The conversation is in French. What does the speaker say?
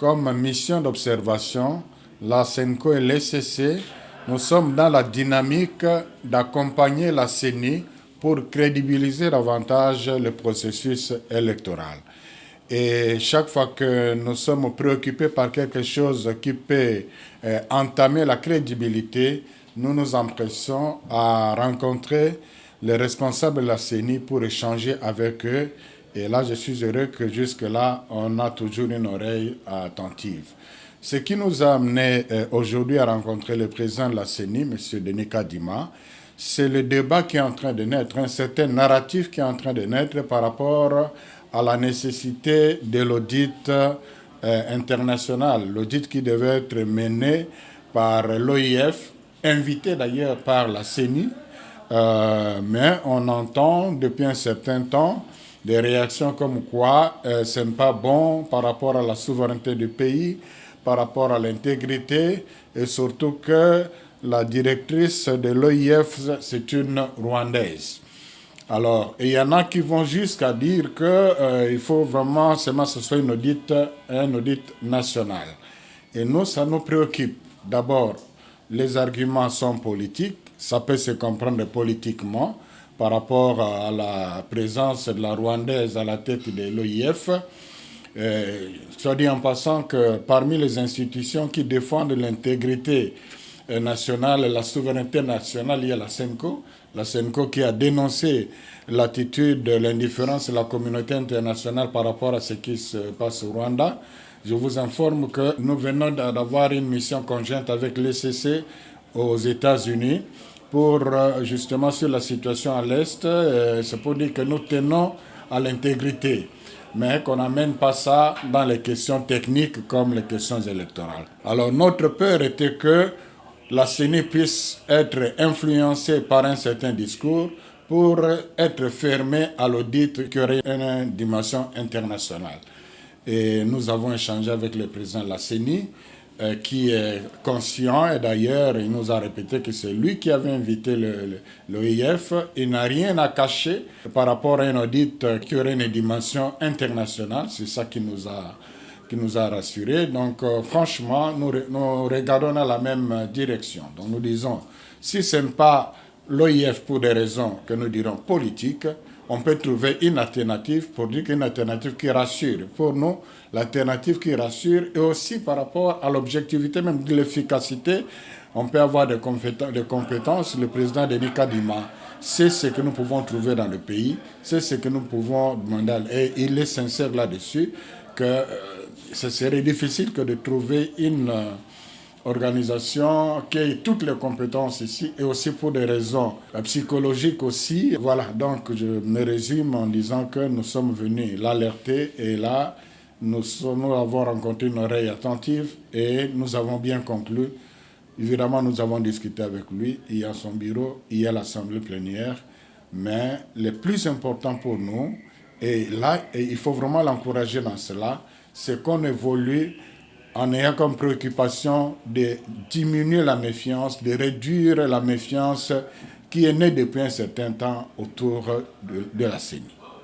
comme mission d'observation, la SENCO et l'ECC, nous sommes dans la dynamique d'accompagner la CENI pour crédibiliser davantage le processus électoral. Et chaque fois que nous sommes préoccupés par quelque chose qui peut entamer la crédibilité, nous nous empressons à rencontrer les responsables de la CENI pour échanger avec eux. Et là, je suis heureux que jusque-là, on a toujours une oreille attentive. Ce qui nous a amené aujourd'hui à rencontrer le président de la CENI, M. Denis Kadima, c'est le débat qui est en train de naître, un certain narratif qui est en train de naître par rapport à la nécessité de l'audit international, l'audit qui devait être mené par l'OIF, invité d'ailleurs par la CENI, mais on entend depuis un certain temps des réactions comme quoi ce n'est pas bon par rapport à la souveraineté du pays, par rapport à l'intégrité, et surtout que la directrice de l'OIF, c'est une Rwandaise. Alors, il y en a qui vont jusqu'à dire qu'il faut vraiment seulement que ce soit un audit national. Et nous, ça nous préoccupe. D'abord, les arguments sont politiques, ça peut se comprendre politiquement par rapport à la présence de la Rwandaise à la tête de l'OIF. Soit dit en passant que parmi les institutions qui défendent l'intégrité nationale et la souveraineté nationale, il y a la SENCO qui a dénoncé l'attitude, l'indifférence de la communauté internationale par rapport à ce qui se passe au Rwanda. Je vous informe que nous venons d'avoir une mission conjointe avec l'ECC aux États-Unis pour justement sur la situation à l'Est. C'est pour dire que nous tenons à l'intégrité, mais qu'on n'amène pas ça dans les questions techniques comme les questions électorales. Alors notre peur était que la CENI puisse être influencée par un certain discours pour être fermée à l'audit qui aurait une dimension internationale. Et nous avons échangé avec le président de la CENI, qui est conscient, et d'ailleurs il nous a répété que c'est lui qui avait invité l'OIF. Il n'a rien à cacher par rapport à un audit qui aurait une dimension internationale, c'est ça qui nous a rassurés. Donc franchement, nous regardons dans la même direction. Donc nous disons, si ce n'est pas l'OIF pour des raisons que nous dirons politiques, on peut trouver une alternative pour dire qu'une alternative qui rassure. Pour nous, l'alternative qui rassure et aussi par rapport à l'objectivité, même de l'efficacité, on peut avoir des compétences. Le président Denis Kadima, c'est ce que nous pouvons trouver dans le pays, c'est ce que nous pouvons demander. Et il est sincère là-dessus que ce serait difficile que de trouver une organisation qui ait toutes les compétences ici et aussi pour des raisons psychologiques aussi. Voilà, donc je me résume en disant que nous sommes venus l'alerter et là, nous avons rencontré une oreille attentive et nous avons bien conclu. Évidemment, nous avons discuté avec lui, il y a son bureau, il y a l'assemblée plénière, mais le plus important pour nous, et là, il faut vraiment l'encourager dans cela, c'est qu'on évolue en ayant comme préoccupation de diminuer la méfiance, de réduire la méfiance qui est née depuis un certain temps autour de la CENI.